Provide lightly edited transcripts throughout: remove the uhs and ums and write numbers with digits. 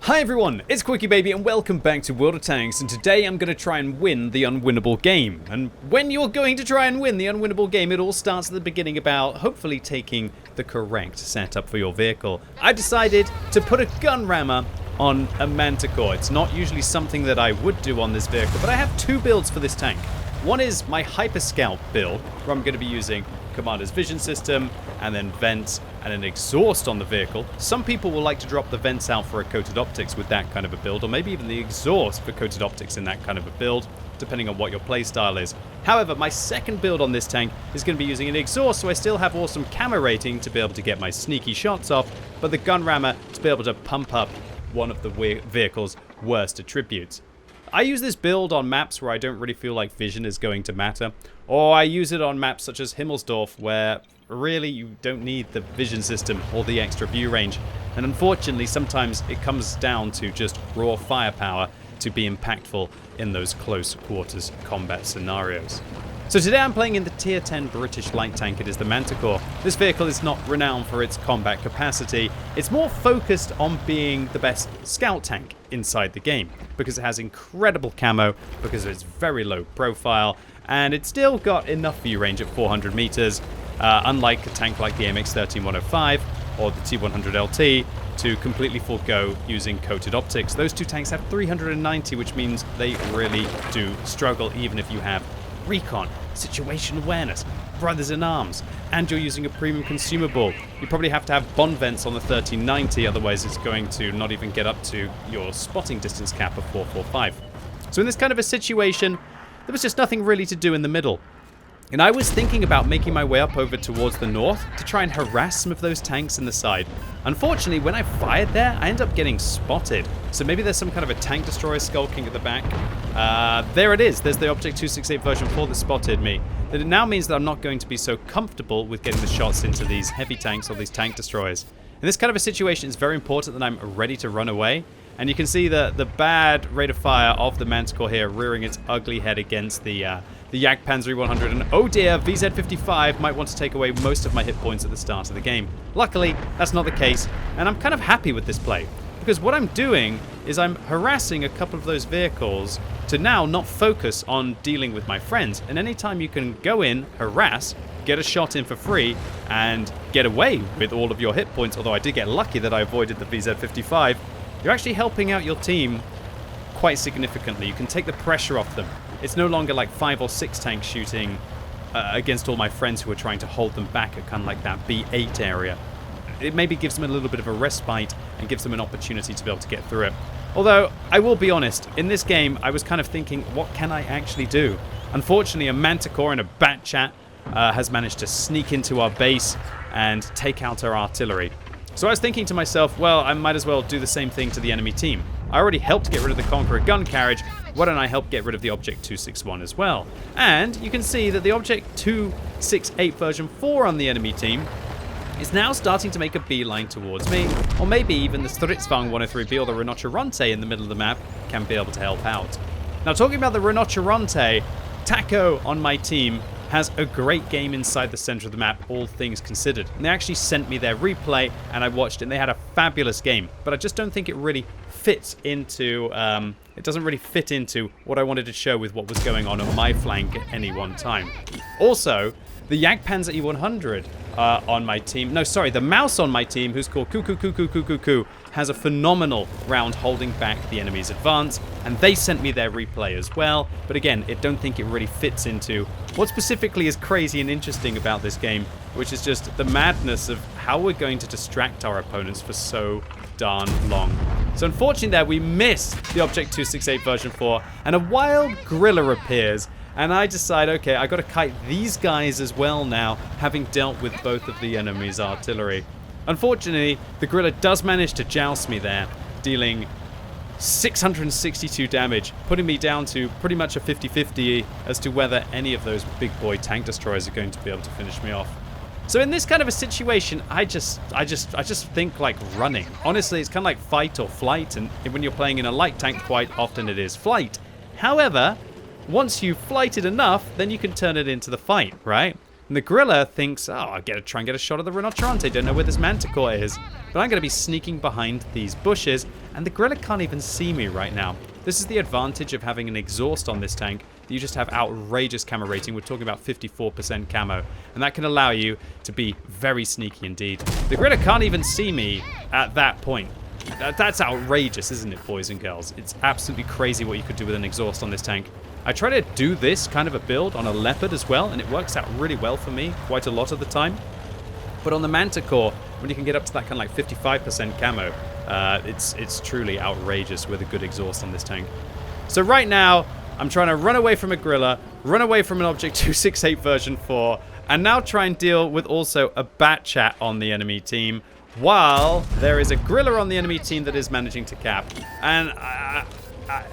Hi everyone, it's QuickyBaby and welcome back to World of Tanks, and today I'm going to try and win the unwinnable game. And when you're going to try and win the unwinnable game, it all starts at the beginning about hopefully taking the correct setup for your vehicle. I decided to put a gun rammer on a Manticore. It's not usually something that I would do on this vehicle, but I have two builds for this tank. One is my Hyper Scout build, where I'm going to be using Commander's Vision System, and then vents and an exhaust on the vehicle. Some people will like to drop the vents out for a coated optics with that kind of a build, or maybe even the exhaust for coated optics in that kind of a build, depending on what your playstyle is. However, my second build on this tank is going to be using an exhaust, so I still have awesome camo rating to be able to get my sneaky shots off, but the gun rammer to be able to pump up one of the vehicle's worst attributes. I use this build on maps where I don't really feel like vision is going to matter, or I use it on maps such as Himmelsdorf where really you don't need the vision system or the extra view range, and unfortunately sometimes it comes down to just raw firepower to be impactful in those close quarters combat scenarios. So today I'm playing in the tier 10 British light tank. It is the Manticore. This vehicle is not renowned for its combat capacity. It's more focused on being the best scout tank inside the game because it has incredible camo, because of its very low profile, and it's still got enough view range at 400 meters, unlike a tank like the MX-13105 or the T100LT, to completely forego using coated optics. Those two tanks have 390, which means they really do struggle even if you have recon, situation awareness, brothers in arms, and you're using a premium consumable. You probably have to have bond vents on the 1390, otherwise it's going to not even get up to your spotting distance cap of 445. So in this kind of a situation, there was just nothing really to do in the middle. And I was thinking about making my way up over towards the north to try and harass some of those tanks in the side. Unfortunately, when I fired there, I ended up getting spotted. So maybe there's some kind of a tank destroyer skulking at the back. There it is. There's the Object 268 version 4 that spotted me. That it now means that I'm not going to be so comfortable with getting the shots into these heavy tanks or these tank destroyers. In this kind of a situation, it's very important that I'm ready to run away. And you can see the bad rate of fire of the Manticore here rearing its ugly head against the Jagdpanzer 100, and oh dear, VZ55 might want to take away most of my hit points at the start of the game. Luckily, that's not the case, and I'm kind of happy with this play, because what I'm doing is I'm harassing a couple of those vehicles to now not focus on dealing with my friends, and anytime you can go in, harass, get a shot in for free, and get away with all of your hit points, although I did get lucky that I avoided the VZ55, you're actually helping out your team quite significantly. You can take the pressure off them. It's no longer like 5 or 6 tanks shooting against all my friends who are trying to hold them back at kind of like that B8 area. It maybe gives them a little bit of a respite and gives them an opportunity to be able to get through it. Although, I will be honest, in this game I was kind of thinking, what can I actually do? Unfortunately, a Manticore and a Bat-Chat has managed to sneak into our base and take out our artillery. So I was thinking to myself, well, I might as well do the same thing to the enemy team. I already helped get rid of the Conqueror gun carriage, why don't I help get rid of the Object 261 as well? And you can see that the Object 268 version 4 on the enemy team is now starting to make a beeline towards me, or maybe even the Stridsvagn 103B or the Rinoceronte in the middle of the map can be able to help out. Now, talking about the Rinoceronte, Taco on my team has a great game inside the center of the map, all things considered. And they actually sent me their replay, and I watched it, and they had a fabulous game. But I just don't think it really fits into, it doesn't really fit into what I wanted to show with what was going on my flank at any one time. Also, the Jagdpanzer E100 on my team, no, sorry, the mouse on my team, who's called Cuckoo, has a phenomenal round holding back the enemy's advance, and they sent me their replay as well. But again, I don't think it really fits into what specifically is crazy and interesting about this game, which is just the madness of how we're going to distract our opponents for so darn long. So unfortunately there, we miss the Object 268 version 4, and a wild Grilla appears. And I decide, okay, I got to kite these guys as well now, having dealt with both of the enemy's artillery. Unfortunately, the Grilla does manage to joust me there, dealing 662 damage, putting me down to pretty much a 50-50 as to whether any of those big boy tank destroyers are going to be able to finish me off. So in this kind of a situation, I just think like running. Honestly, it's kind of like fight or flight, and when you're playing in a light tank, quite often it is flight. However, once you've flighted enough, then you can turn it into the fight, right? And the Grilla thinks, oh, I'll try and get a shot of the Rinoceronte. Don't know where this Manticore is. But I'm going to be sneaking behind these bushes. and the gorilla can't even see me right now. This is the advantage of having an exhaust on this tank. You just have outrageous camo rating. We're talking about 54% camo, and that can allow you to be very sneaky indeed. The gorilla can't even see me at that point. That's outrageous, isn't it, boys and girls? It's absolutely crazy what you could do with an exhaust on this tank. I try to do this kind of a build on a Leopard as well, and it works out really well for me quite a lot of the time. But on the Manticore, when you can get up to that kind of like 55% camo, it's truly outrageous with a good exhaust on this tank. So right now, I'm trying to run away from a gorilla, run away from an Object 268 version 4, and now try and deal with also a bat chat on the enemy team, while there is a gorilla on the enemy team that is managing to cap. And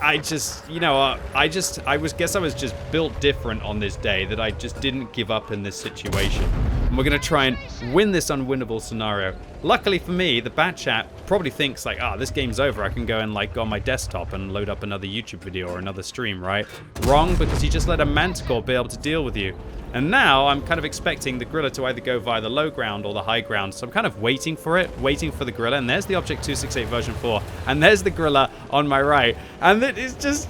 I just, you know, I guess I was just built different on this day, that I just didn't give up in this situation. And we're going to try and win this unwinnable scenario. Luckily for me, the bat chat probably thinks like, this game's over. I can go and like go on my desktop and load up another YouTube video or another stream, right? Wrong, because you just let a Manticore be able to deal with you. And now I'm kind of expecting the gorilla to either go via the low ground or the high ground. So I'm kind of waiting for it, waiting for the gorilla. And there's the Object 268 version 4. And there's the gorilla on my right. And it is just,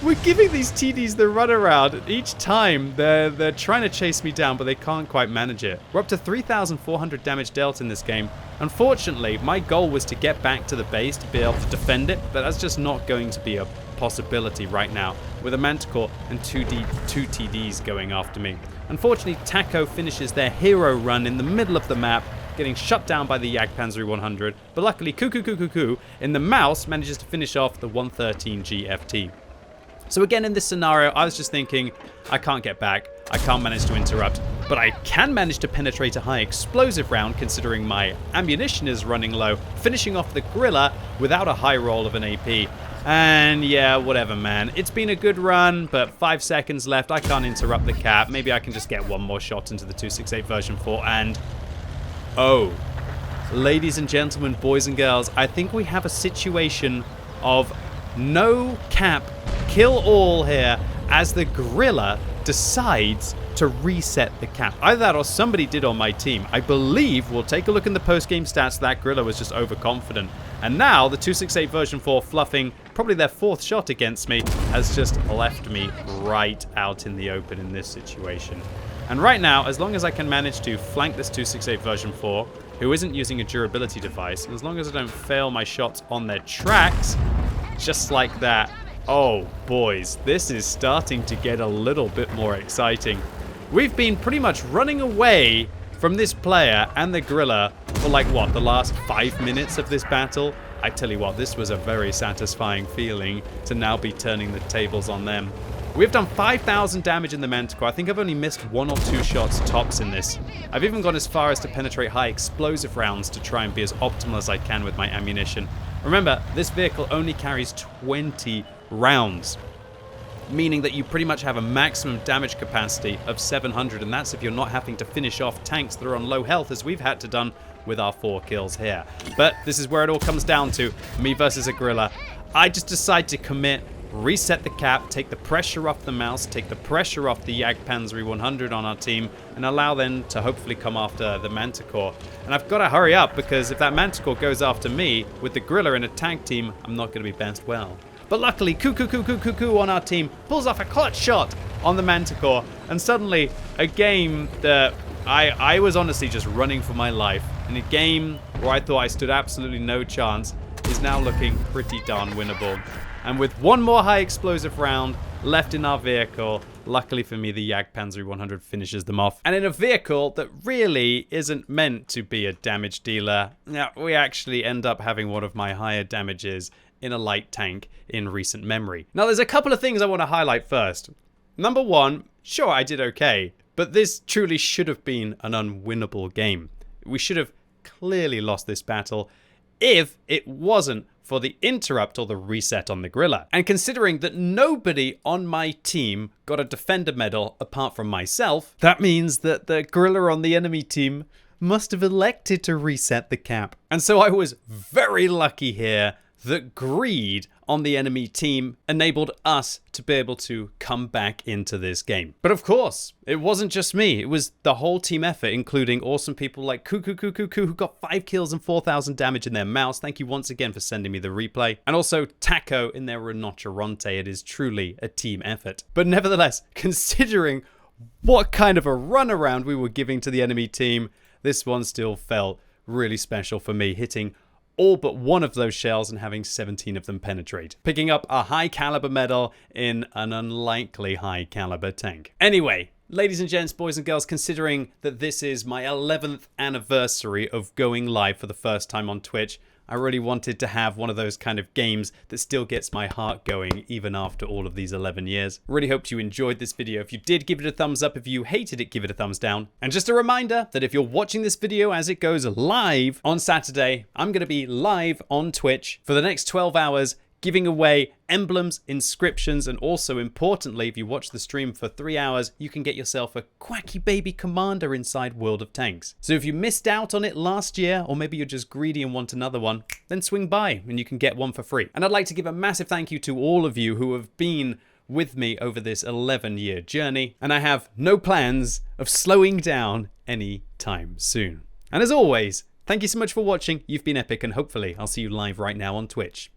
we're giving these TDs the runaround. Each time they're trying to chase me down, but they can't quite manage it. We're up to 3,400 damage dealt in this game. Unfortunately, my goal was to get back to the base to be able to defend it, but that's just not going to be a possibility right now with a Manticore and two TDs going after me. Unfortunately, Taco finishes their hero run in the middle of the map, getting shut down by the Jagdpanzer 100, but luckily Cuckoo in the mouse manages to finish off the 113 GFT. So again, in this scenario, I was just thinking, I can't get back, I can't manage to interrupt, but I can manage to penetrate a high explosive round considering my ammunition is running low, finishing off the gorilla without a high roll of an AP. And yeah, whatever, man. It's been a good run, but 5 seconds left. I can't interrupt the cap. Maybe I can just get one more shot into the 268 version 4 and... oh. Ladies and gentlemen, boys and girls, I think we have a situation of no cap, kill all here as the gorilla decides to reset the cap. Either that or somebody did on my team. I believe, we'll take a look in the post-game stats, that gorilla was just overconfident. And now the 268 version 4 fluffing probably their 4th shot against me has just left me right out in the open in this situation. And right now, as long as I can manage to flank this 268 version 4, who isn't using a durability device, and as long as I don't fail my shots on their tracks, just like that, oh boys, this is starting to get a little bit more exciting. We've been pretty much running away from this player and the gorilla for like what, the last 5 minutes of this battle? I tell you what, this was a very satisfying feeling to now be turning the tables on them. We've done 5,000 damage in the Manticore. I think I've only missed 1 or 2 shots tops in this. I've even gone as far as to penetrate high explosive rounds to try and be as optimal as I can with my ammunition. Remember, this vehicle only carries 20 rounds, meaning that you pretty much have a maximum damage capacity of 700, and that's if you're not having to finish off tanks that are on low health, as we've had to done with our 4 kills here. But this is where it all comes down to, me versus a gorilla. I just decide to commit, reset the cap, take the pressure off the mouse, take the pressure off the Jagdpanzer 100 on our team, and allow them to hopefully come after the Manticore. And I've got to hurry up, because if that Manticore goes after me with the gorilla in a tag team, I'm not going to be best well. But luckily, Cuckoo on our team pulls off a clutch shot on the Manticore, and suddenly a game that I was honestly just running for my life, in a game where I thought I stood absolutely no chance, is now looking pretty darn winnable. And with 1 more high explosive round left in our vehicle, luckily for me, the Jagdpanzer 100 finishes them off. And in a vehicle that really isn't meant to be a damage dealer, now we actually end up having one of my higher damages in a light tank in recent memory. Now there's a couple of things I want to highlight first. Number 1, sure, I did okay, but this truly should have been an unwinnable game. We should have clearly lost this battle if it wasn't for the interrupt or the reset on the gorilla. And considering that nobody on my team got a defender medal apart from myself, that means that the gorilla on the enemy team must have elected to reset the cap. And so I was very lucky here, that greed on the enemy team enabled us to be able to come back into this game. But of course, it wasn't just me. It was the whole team effort, including awesome people like Cuckoo, who got 5 kills and 4,000 damage in their mouse. Thank you once again for sending me the replay. And also Taco in their Rinoceronte. It is truly a team effort. But nevertheless, considering what kind of a runaround we were giving to the enemy team, this one still felt really special for me, hitting all but one of those shells and having 17 of them penetrate, picking up a high caliber medal in an unlikely high caliber tank. Anyway, ladies and gents, boys and girls, considering that this is my 11th anniversary of going live for the first time on Twitch, I really wanted to have one of those kind of games that still gets my heart going even after all of these 11 years. Really hoped you enjoyed this video. If you did, give it a thumbs up. If you hated it, give it a thumbs down. And just a reminder that if you're watching this video as it goes live on Saturday, I'm going to be live on Twitch for the next 12 hours, giving away emblems, inscriptions, and also importantly, if you watch the stream for 3 hours, you can get yourself a QuickyBaby commander inside World of Tanks. So if you missed out on it last year, or maybe you're just greedy and want another one, then swing by and you can get one for free. And I'd like to give a massive thank you to all of you who have been with me over this 11-year journey, and I have no plans of slowing down anytime soon. And as always, thank you so much for watching. You've been epic, and hopefully I'll see you live right now on Twitch.